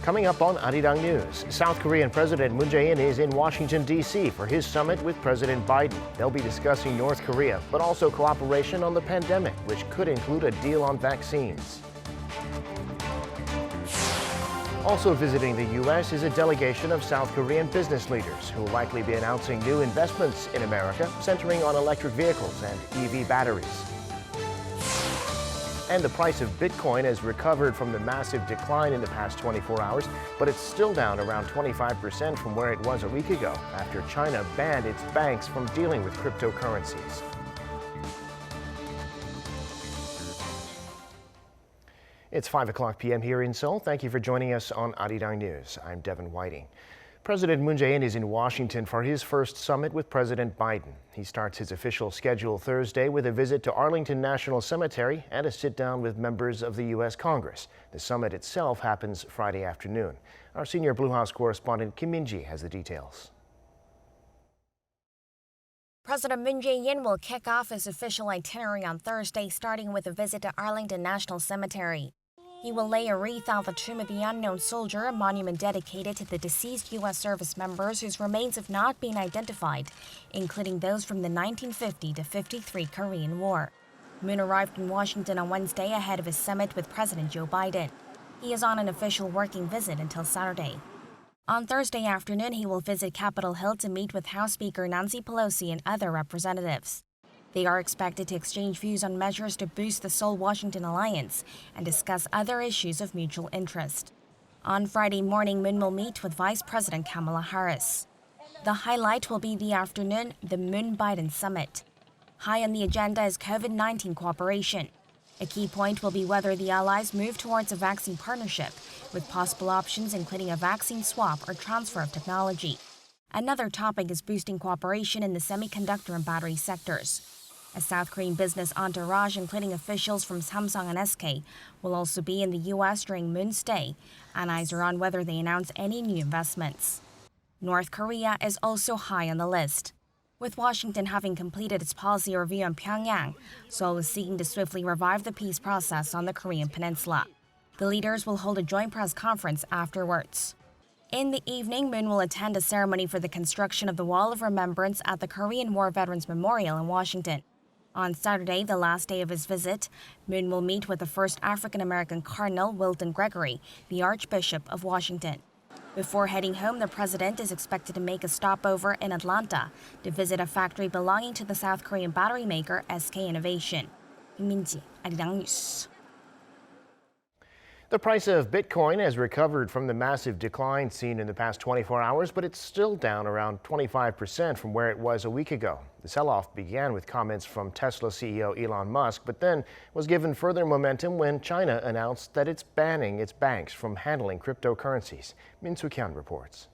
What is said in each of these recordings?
Coming up on Arirang News, South Korean President Moon Jae-in is in Washington, D.C. for his summit with President Biden. They'll be discussing North Korea, but also cooperation on the pandemic, which could include a deal on vaccines. Also visiting the U.S. is a delegation of South Korean business leaders who will likely be announcing new investments in America, centering on electric vehicles and EV batteries. And the price of Bitcoin has recovered from the massive decline in the past 24 hours, but it's still down around 25% from where it was a week ago after China banned its banks from dealing with cryptocurrencies. It's 5:00 p.m. here in Seoul. Thank you for joining us on Arirang News. I'm Devin Whiting. President Moon Jae-in is in Washington for his first summit with President Biden. He starts his official schedule Thursday with a visit to Arlington National Cemetery and a sit-down with members of the U.S. Congress. The summit itself happens Friday afternoon. Our senior Blue House correspondent Kim Min-ji has the details. President Moon Jae-in will kick off his official itinerary on Thursday, starting with a visit to Arlington National Cemetery. He will lay a wreath on the Tomb of the Unknown Soldier, a monument dedicated to the deceased U.S. service members whose remains have not been identified, including those from the 1950 to 53 Korean War. Moon arrived in Washington on Wednesday ahead of his summit with President Joe Biden. He is on an official working visit until Saturday. On Thursday afternoon, he will visit Capitol Hill to meet with House Speaker Nancy Pelosi and other representatives. They are expected to exchange views on measures to boost the Seoul-Washington alliance and discuss other issues of mutual interest. On Friday morning, Moon will meet with Vice President Kamala Harris. The highlight will be the afternoon, the Moon-Biden summit. High on the agenda is COVID-19 cooperation. A key point will be whether the allies move towards a vaccine partnership, with possible options including a vaccine swap or transfer of technology. Another topic is boosting cooperation in the semiconductor and battery sectors. A South Korean business entourage, including officials from Samsung and SK, will also be in the U.S. during Moon's stay, and eyes are on whether they announce any new investments. North Korea is also high on the list. With Washington having completed its policy review on Pyongyang, Seoul is seeking to swiftly revive the peace process on the Korean peninsula. The leaders will hold a joint press conference afterwards. In the evening, Moon will attend a ceremony for the construction of the Wall of Remembrance at the Korean War Veterans Memorial in Washington. On Saturday, the last day of his visit, Moon will meet with the first African-American Cardinal, Wilton Gregory, the Archbishop of Washington. Before heading home, the president is expected to make a stopover in Atlanta to visit a factory belonging to the South Korean battery maker SK Innovation. Min-ji, Arirang News. The price of Bitcoin has recovered from the massive decline seen in the past 24 hours, but it's still down around 25% from where it was a week ago. The sell-off began with comments from Tesla CEO Elon Musk, but then was given further momentum when China announced that it's banning its banks from handling cryptocurrencies. Min Soo-kyun reports.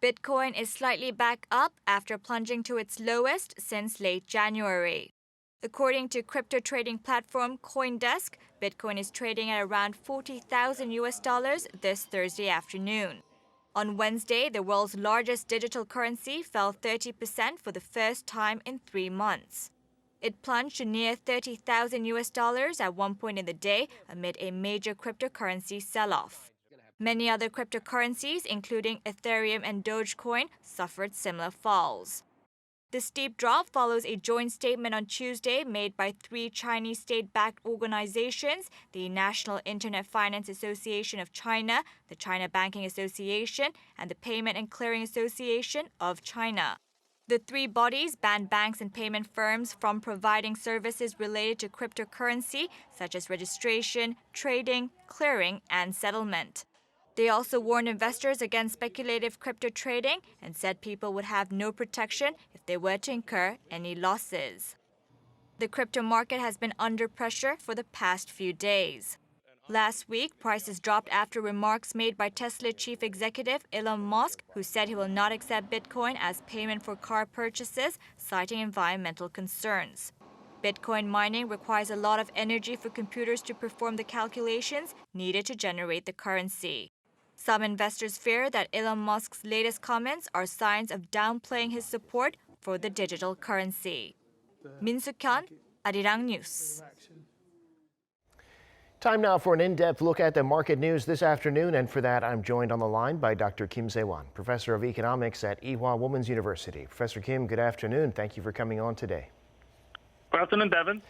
Bitcoin is slightly back up after plunging to its lowest since late January. According to crypto trading platform CoinDesk, Bitcoin is trading at around $40,000 this Thursday afternoon. On Wednesday, the world's largest digital currency fell 30% for the first time in 3 months. It plunged to near $30,000 at one point in the day amid a major cryptocurrency sell-off. Many other cryptocurrencies, including Ethereum and Dogecoin, suffered similar falls. The steep drop follows a joint statement on Tuesday made by 3 Chinese state-backed organizations, the National Internet Finance Association of China, the China Banking Association, and the Payment and Clearing Association of China. The 3 bodies banned banks and payment firms from providing services related to cryptocurrency, such as registration, trading, clearing, and settlement. They also warned investors against speculative crypto trading and said people would have no protection if they were to incur any losses. The crypto market has been under pressure for the past few days. Last week, prices dropped after remarks made by Tesla chief executive Elon Musk, who said he will not accept Bitcoin as payment for car purchases, citing environmental concerns. Bitcoin mining requires a lot of energy for computers to perform the calculations needed to generate the currency. Some investors fear that Elon Musk's latest comments are signs of downplaying his support for the digital currency. Min Soo-kyun, Arirang News. Time now for an in-depth look at the market news this afternoon, and for that I'm joined on the line by Dr. Kim Se-won, professor of economics at Ewha Women's University. Professor Kim, good afternoon. Thank you for coming on today. Good afternoon, Devin.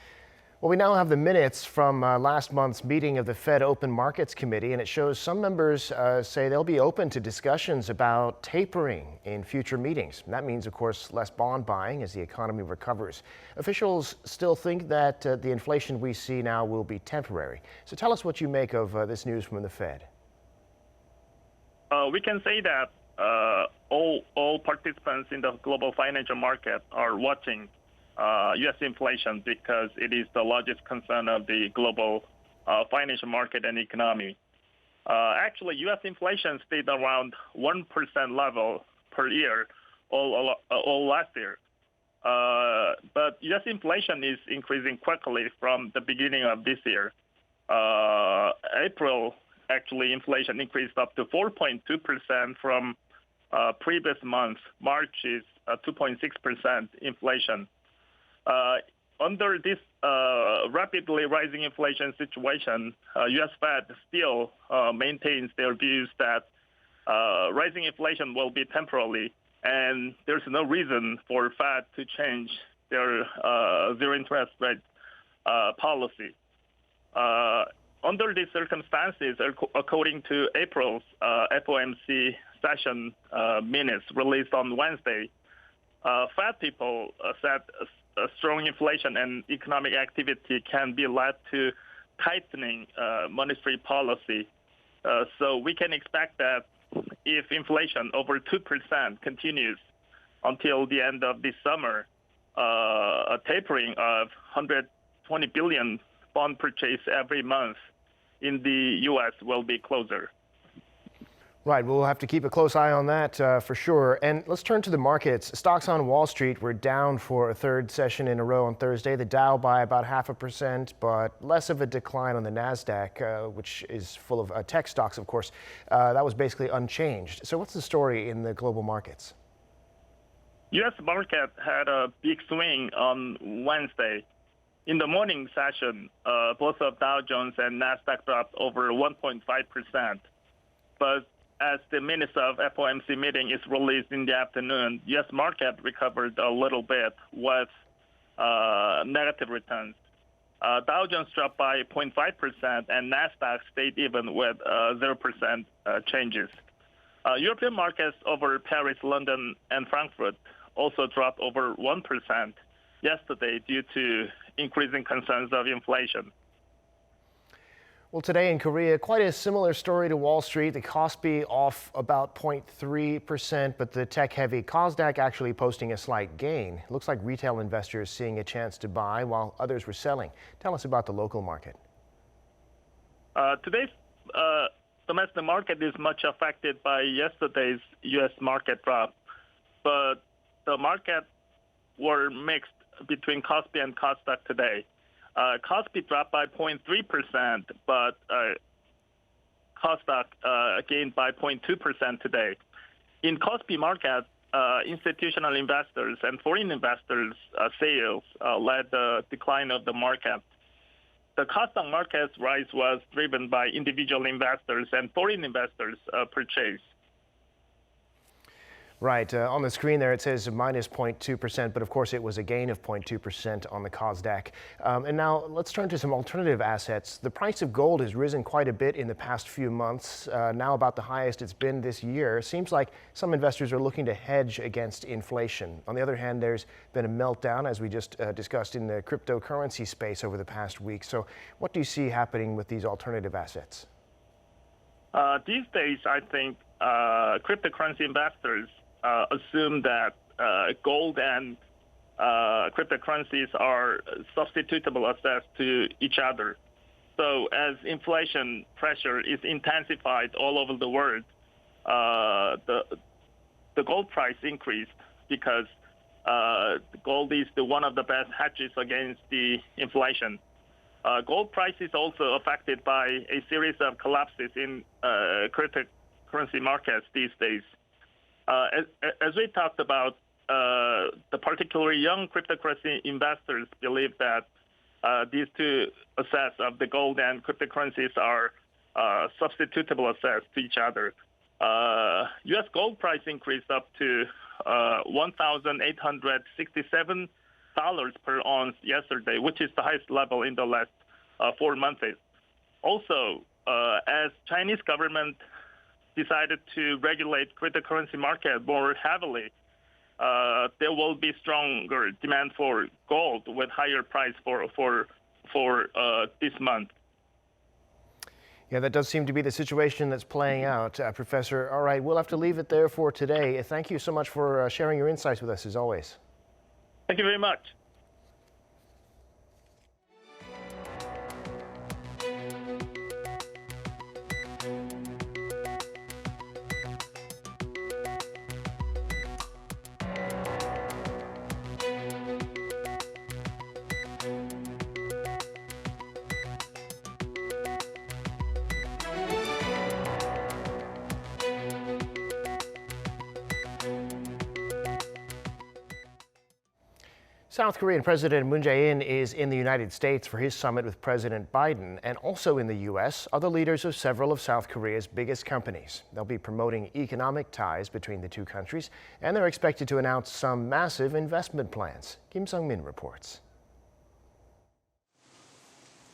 Well, we now have the minutes from last month's meeting of the Fed Open Markets Committee, and it shows some members say they'll be open to discussions about tapering in future meetings. And that means, of course, less bond buying as the economy recovers. Officials still think that the inflation we see now will be temporary. So tell us what you make of this news from the Fed. We can say that all participants in the global financial market are watching U.S. inflation because it is the largest concern of the global financial market and economy. Actually, U.S. inflation stayed around 1% level per year all last year. But U.S. inflation is increasing quickly from the beginning of this year. April, actually, inflation increased up to 4.2% from previous month. March is 2.6% inflation. Under this rapidly rising inflation situation, U.S. Fed still maintains their views that rising inflation will be temporary, and there's no reason for Fed to change their zero interest rate policy. Under these circumstances, according to April's FOMC session minutes released on Wednesday, Fed people said strong inflation and economic activity can be led to tightening monetary policy. So we can expect that if inflation over 2% continues until the end of this summer, a tapering of 120 billion bond purchase every month in the U.S. will be closer. Right, we'll have to keep a close eye on that for sure. And let's turn to the markets. Stocks on Wall Street were down for a third session in a row on Thursday. The Dow by about 0.5%, but less of a decline on the NASDAQ, which is full of tech stocks, of course. That was basically unchanged. So what's the story in the global markets? U.S. market had a big swing on Wednesday. In the morning session, both of Dow Jones and NASDAQ dropped over 1.5%. But as the minutes of FOMC meeting is released in the afternoon, U.S. market recovered a little bit with negative returns. Dow Jones dropped by 0.5%, and NASDAQ stayed even with 0% changes. European markets over Paris, London, and Frankfurt also dropped over 1% yesterday due to increasing concerns of inflation. Well, today in Korea, quite a similar story to Wall Street. The Kospi off about 0.3%, but the tech-heavy KOSDAQ actually posting a slight gain. It looks like retail investors seeing a chance to buy while others were selling. Tell us about the local market. Today's domestic market is much affected by yesterday's U.S. market drop, but the market were mixed between Kospi and KOSDAQ today. Kospi dropped by 0.3%, but KOSDAQ gained by 0.2% today. In Kospi market, institutional investors and foreign investors' sales led the decline of the market. The KOSDAQ market's rise was driven by individual investors and foreign investors' purchase. Right. On the screen there, it says minus 0.2%, but of course it was a gain of 0.2% on the KOSDAQ. And now let's turn to some alternative assets. The price of gold has risen quite a bit in the past few months, now about the highest it's been this year. Seems like some investors are looking to hedge against inflation. On the other hand, there's been a meltdown, as we just discussed, in the cryptocurrency space over the past week. So what do you see happening with these alternative assets? These days, I think cryptocurrency investors assume that gold and cryptocurrencies are substitutable assets to each other. So as inflation pressure is intensified all over the world, the gold price increased because gold is one of the best hedges against the inflation. Gold price is also affected by a series of collapses in cryptocurrency markets these days. As we talked about, the particularly young cryptocurrency investors believe that these two assets of the gold and cryptocurrencies are substitutable assets to each other. U.S. gold price increased up to $1,867 per ounce yesterday, which is the highest level in the last 4 months. Also, as Chinese government decided to regulate cryptocurrency market more heavily, there will be stronger demand for gold with higher price for this month. Yeah, that does seem to be the situation that's playing out, Professor. All right, we'll have to leave it there for today. Thank you so much for sharing your insights with us, as always. Thank you very much. South Korean President Moon Jae-in is in the United States for his summit with President Biden, and also in the U.S. are the leaders of several of South Korea's biggest companies. They'll be promoting economic ties between the two countries, and they're expected to announce some massive investment plans. Kim Sung-min reports.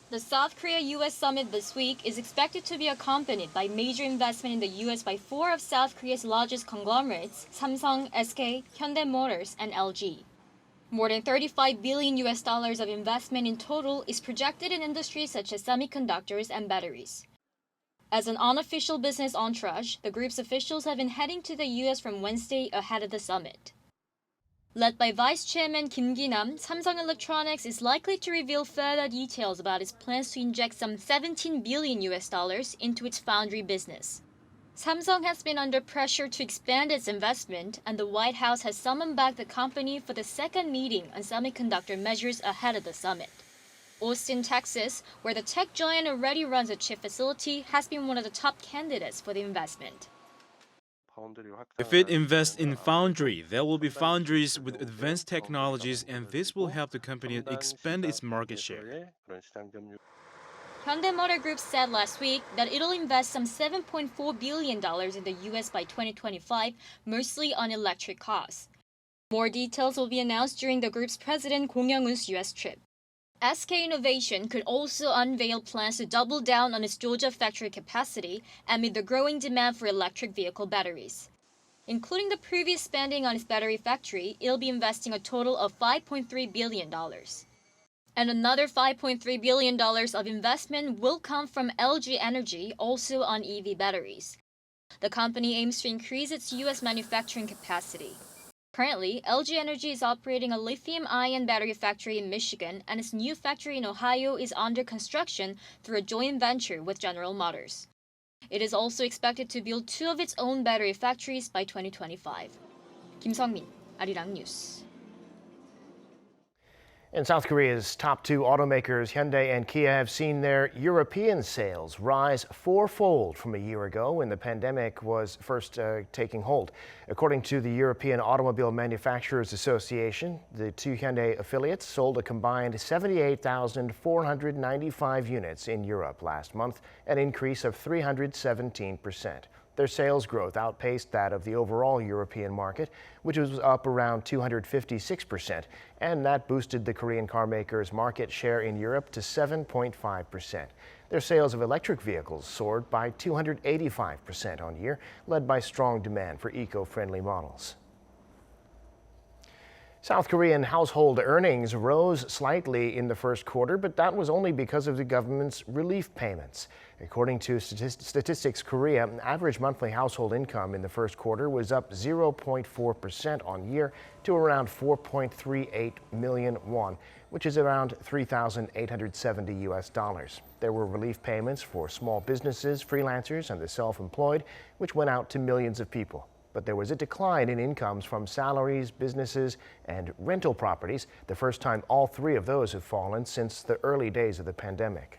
The South Korea-U.S. summit this week is expected to be accompanied by major investment in the U.S. by 4 of South Korea's largest conglomerates, Samsung, SK, Hyundai Motors, and LG. More than $35 billion of investment in total is projected in industries such as semiconductors and batteries. As an unofficial business entourage, the group's officials have been heading to the U.S. from Wednesday ahead of the summit. Led by Vice Chairman Kim Gi-nam, Samsung Electronics is likely to reveal further details about its plans to inject some $17 billion into its foundry business. Samsung has been under pressure to expand its investment, and the White House has summoned back the company for the second meeting on semiconductor measures ahead of the summit. Austin, Texas, where the tech giant already runs a chip facility, has been one of the top candidates for the investment. If it invests in foundry, there will be foundries with advanced technologies, and this will help the company expand its market share. Hyundai Motor Group said last week that it'll invest some $7.4 billion in the U.S. by 2025, mostly on electric cars. More details will be announced during the group's president Kong Young-un's U.S. trip. SK Innovation could also unveil plans to double down on its Georgia factory capacity amid the growing demand for electric vehicle batteries. Including the previous spending on its battery factory, it'll be investing a total of $5.3 billion. And another $5.3 billion of investment will come from LG Energy, also on EV batteries. The company aims to increase its U.S. manufacturing capacity. Currently, LG Energy is operating a lithium-ion battery factory in Michigan, and its new factory in Ohio is under construction through a joint venture with General Motors. It is also expected to build 2 of its own battery factories by 2025. Kim Sung-min, Arirang News. And South Korea's top 2 automakers, Hyundai and Kia, have seen their European sales rise 4-fold from a year ago when the pandemic was first taking hold. According to the European Automobile Manufacturers Association, the 2 Hyundai affiliates sold a combined 78,495 units in Europe last month, an increase of 317%. Their sales growth outpaced that of the overall European market, which was up around 256%, and that boosted the Korean carmaker's market share in Europe to 7.5%. Their sales of electric vehicles soared by 285% on year, led by strong demand for eco-friendly models. South Korean household earnings rose slightly in the first quarter, but that was only because of the government's relief payments. According to Statistics Korea, average monthly household income in the first quarter was up 0.4% on year to around 4.38 million won, which is around $3,870. There were relief payments for small businesses, freelancers, and the self-employed, which went out to millions of people. But there was a decline in incomes from salaries, businesses, and rental properties, the first time all 3 of those have fallen since the early days of the pandemic.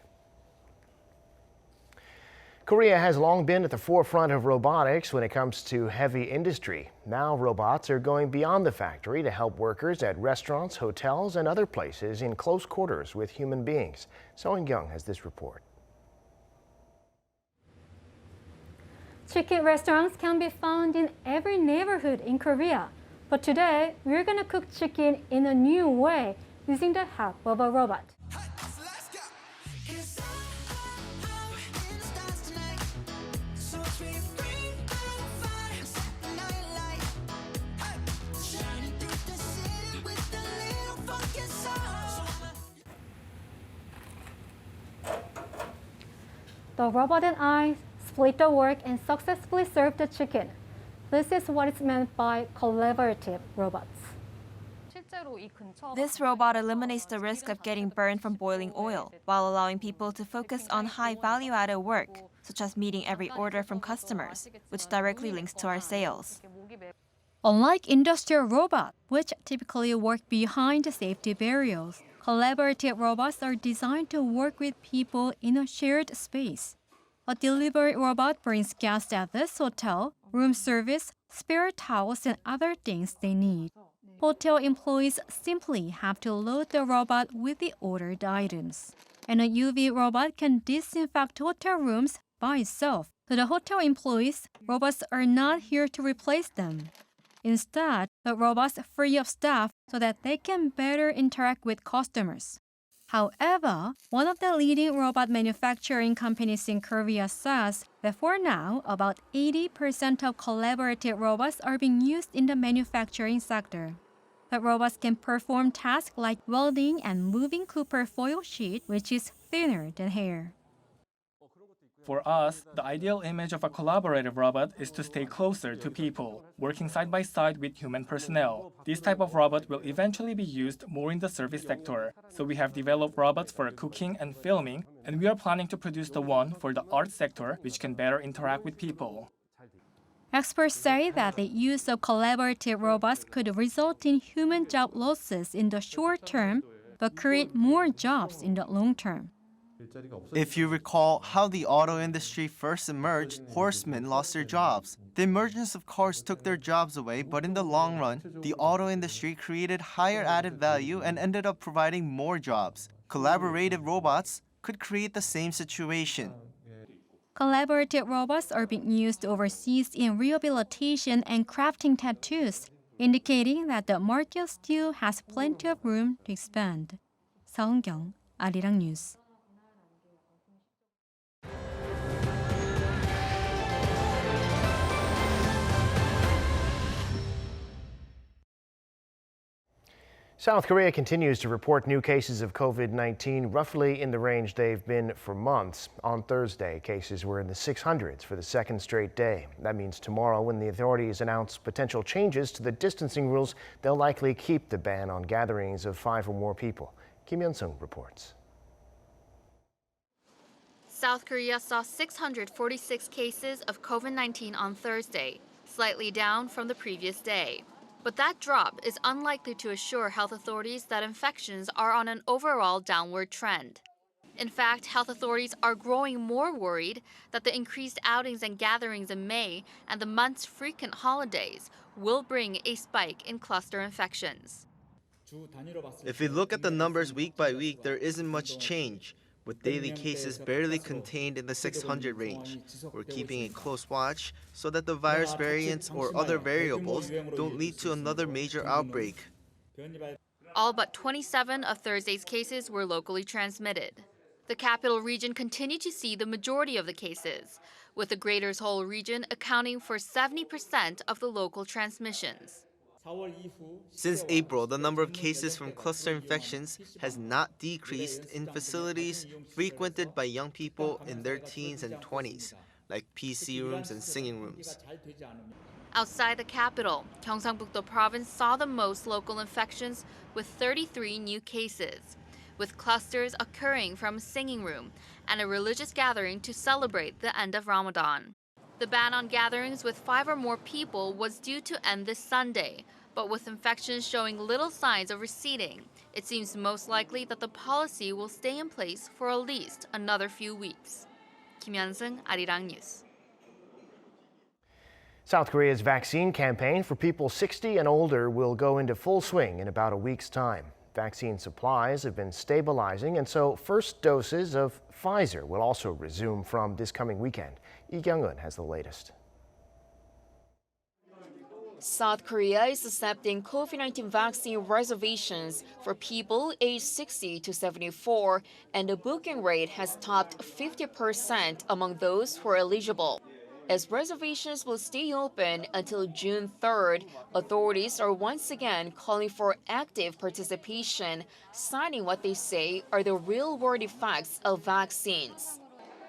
Korea has long been at the forefront of robotics when it comes to heavy industry. Now robots are going beyond the factory to help workers at restaurants, hotels, and other places in close quarters with human beings. So-Young has this report. Chicken restaurants can be found in every neighborhood in Korea. But today, we're going to cook chicken in a new way using the help of a robot. The robot and I split the work and successfully served the chicken. This is what is meant by collaborative robots. This robot eliminates the risk of getting burned from boiling oil, while allowing people to focus on high value-added work, such as meeting every order from customers, which directly links to our sales. Unlike industrial robots, which typically work behind safety barriers, collaborative robots are designed to work with people in a shared space. A delivery robot brings guests at this hotel, room service, spare towels, and other things they need. Hotel employees simply have to load the robot with the ordered items. And a UV robot can disinfect hotel rooms by itself. To the hotel employees, robots are not here to replace them. Instead, the robots free up staff so that they can better interact with customers. However, one of the leading robot manufacturing companies in Korea says that for now, about 80% of collaborative robots are being used in the manufacturing sector. The robots can perform tasks like welding and moving copper foil sheet, which is thinner than hair. For us, the ideal image of a collaborative robot is to stay closer to people, working side by side with human personnel. This type of robot will eventually be used more in the service sector. So we have developed robots for cooking and filming, and we are planning to produce the one for the art sector, which can better interact with people. Experts say that the use of collaborative robots could result in human job losses in the short term, but create more jobs in the long term. If you recall how the auto industry first emerged, horsemen lost their jobs. The emergence of cars took their jobs away, but in the long run, the auto industry created higher added value and ended up providing more jobs. Collaborative robots could create the same situation. Collaborative robots are being used overseas in rehabilitation and crafting tattoos, indicating that the market still has plenty of room to expand. So-Young, Arirang News. South Korea continues to report new cases of COVID-19, roughly in the range they've been for months. On Thursday, cases were in the 600s for the second straight day. That means tomorrow, when the authorities announce potential changes to the distancing rules, they'll likely keep the ban on gatherings of 5 or more people. Kim Jung-sook reports. South Korea saw 646 cases of COVID-19 on Thursday, slightly down from the previous day. But that drop is unlikely to assure health authorities that infections are on an overall downward trend. In fact, health authorities are growing more worried that the increased outings and gatherings in May and the month's frequent holidays will bring a spike in cluster infections. If we look at the numbers week by week, there isn't much change, with daily cases barely contained in the 600 range. We're keeping a close watch so that the virus variants or other variables don't lead to another major outbreak. All but 27 of Thursday's cases were locally transmitted. The capital region continued to see the majority of the cases, with the Greater Seoul region accounting for 70% of the local transmissions. Since April, the number of cases from cluster infections has not decreased in facilities frequented by young people in their teens and 20s, like PC rooms and singing rooms. Outside the capital, Gyeongsang-Buk-do province saw the most local infections with 33 new cases, with clusters occurring from a singing room and a religious gathering to celebrate the end of Ramadan. The ban on gatherings with 5 or more people was due to end this Sunday, but with infections showing little signs of receding, it seems most likely that the policy will stay in place for at least another few weeks. 김현승, Arirang News. South Korea's vaccine campaign for people 60 and older will go into full swing in about a week's time. Vaccine supplies have been stabilizing, and so first doses of Pfizer will also resume from this coming weekend. Lee Kyung-eun has the latest. South Korea is accepting COVID-19 vaccine reservations for people aged 60 to 74, and the booking rate has topped 50% among those who are eligible. As reservations will stay open until June 3rd, authorities are once again calling for active participation, citing what they say are the real-world effects of vaccines.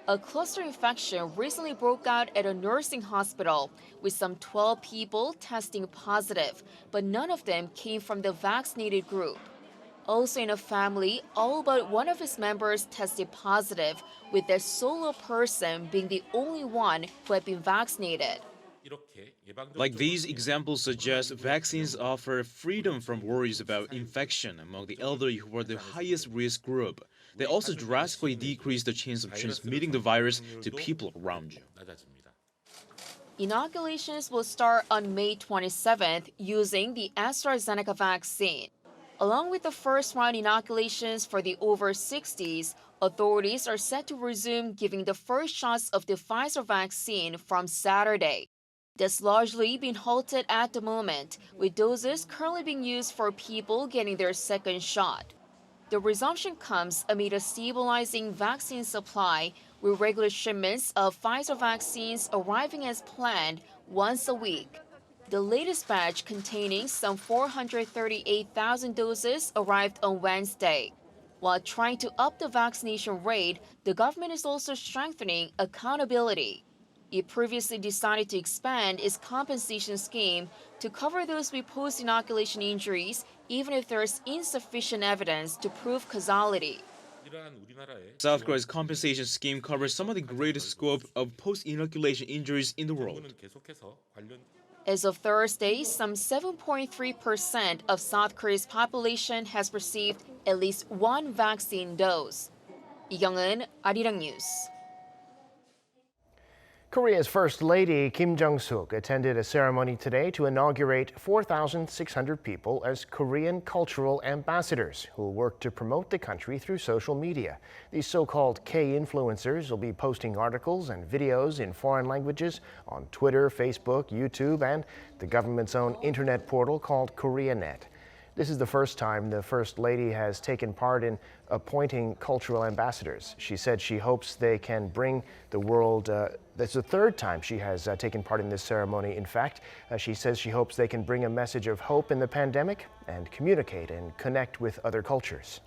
A cluster infection recently broke out at a nursing hospital, with some 12 people testing positive, but none of them came from the vaccinated group. Also in a family, all but one of its members tested positive, with the solo person being the only one who had been vaccinated. Like these examples suggest, vaccines offer freedom from worries about infection among the elderly who are the highest risk group. They also drastically decrease the chance of transmitting the virus to people around you. Inoculations will start on May 27th using the AstraZeneca vaccine. Along with the first-round inoculations for the over 60s, authorities are set to resume giving the first shots of the Pfizer vaccine from Saturday. That's largely been halted at the moment, with doses currently being used for people getting their second shot. The resumption comes amid a stabilizing vaccine supply, with regular shipments of Pfizer vaccines arriving as planned once a week. The latest batch, containing some 438,000 doses, arrived on Wednesday. While trying to up the vaccination rate, the government is also strengthening accountability. It previously decided to expand its compensation scheme to cover those with post-inoculation injuries, even if there is insufficient evidence to prove causality. South Korea's compensation scheme covers some of the greatest scope of post-inoculation injuries in the world. As of Thursday, some 7.3% of South Korea's population has received at least one vaccine dose. Lee Kyung-eun, Arirang News. Korea's First Lady Kim Jung-sook attended a ceremony today to inaugurate 4,600 people as Korean cultural ambassadors who will work to promote the country through social media. These so-called K-influencers will be posting articles and videos in foreign languages on Twitter, Facebook, YouTube, and the government's own internet portal called KoreaNet. This is the first time the First Lady has taken part in appointing cultural ambassadors. She said she hopes they can bring the world, that's the third time she has taken part in this ceremony. In fact, she says she hopes they can bring a message of hope in the pandemic and communicate and connect with other cultures.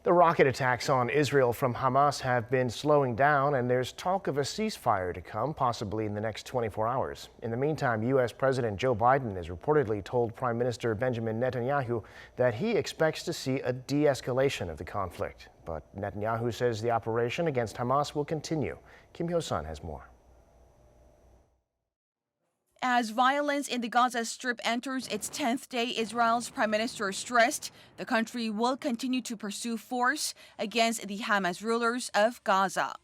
The rocket attacks on Israel from Hamas have been slowing down, and there's talk of a ceasefire to come, possibly in the next 24 hours. In the meantime, U.S. President Joe Biden has reportedly told Prime Minister Benjamin Netanyahu that he expects to see a de-escalation of the conflict. But Netanyahu says the operation against Hamas will continue. Kim Hyo-sun has more. As violence in the Gaza Strip enters its 10th day, Israel's prime minister stressed the country will continue to pursue force against the Hamas rulers of Gaza.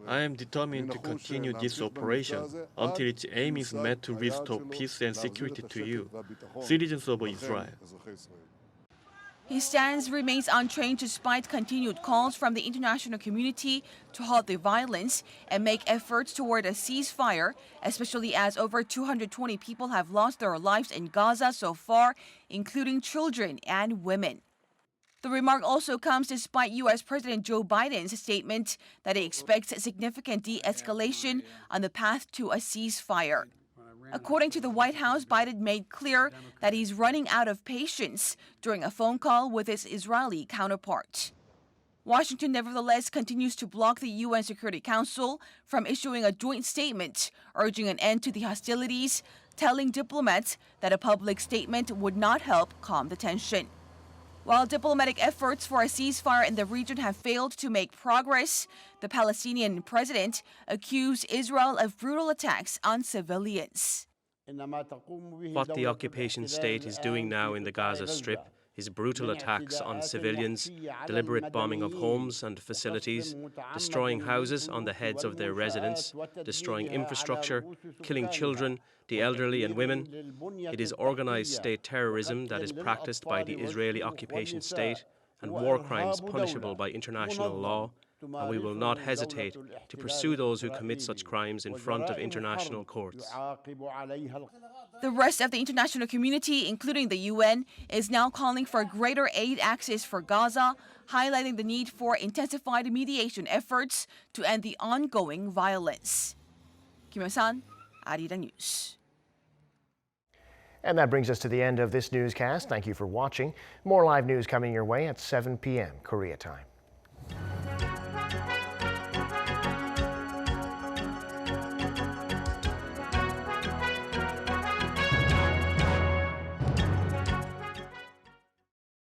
I am determined to continue this operation until its aim is met to restore peace and security to you, citizens of Israel. His stance remains unchanged despite continued calls from the international community to halt the violence and make efforts toward a ceasefire, especially as over 220 people have lost their lives in Gaza so far, including children and women. The remark also comes despite U.S. President Joe Biden's statement that he expects significant de-escalation on the path to a ceasefire. According to the White House, Biden made clear that he's running out of patience during a phone call with his Israeli counterpart. Washington, nevertheless, continues to block the UN Security Council from issuing a joint statement urging an end to the hostilities, telling diplomats that a public statement would not help calm the tension. While diplomatic efforts for a ceasefire in the region have failed to make progress, the Palestinian president accused Israel of brutal attacks on civilians. What the occupation state is doing now in the Gaza Strip His brutal attacks on civilians, deliberate bombing of homes and facilities, destroying houses on the heads of their residents, destroying infrastructure, killing children, the elderly and women. It is organized state terrorism that is practiced by the Israeli occupation state and war crimes punishable by international law, and we will not hesitate to pursue those who commit such crimes in front of international courts. The rest of the international community, including the UN, is now calling for greater aid access for Gaza, highlighting the need for intensified mediation efforts to end the ongoing violence. Kim Jung-sook, Arirang News. And that brings us to the end of this newscast. Thank you for watching. More live news coming your way at 7 p.m. Korea time.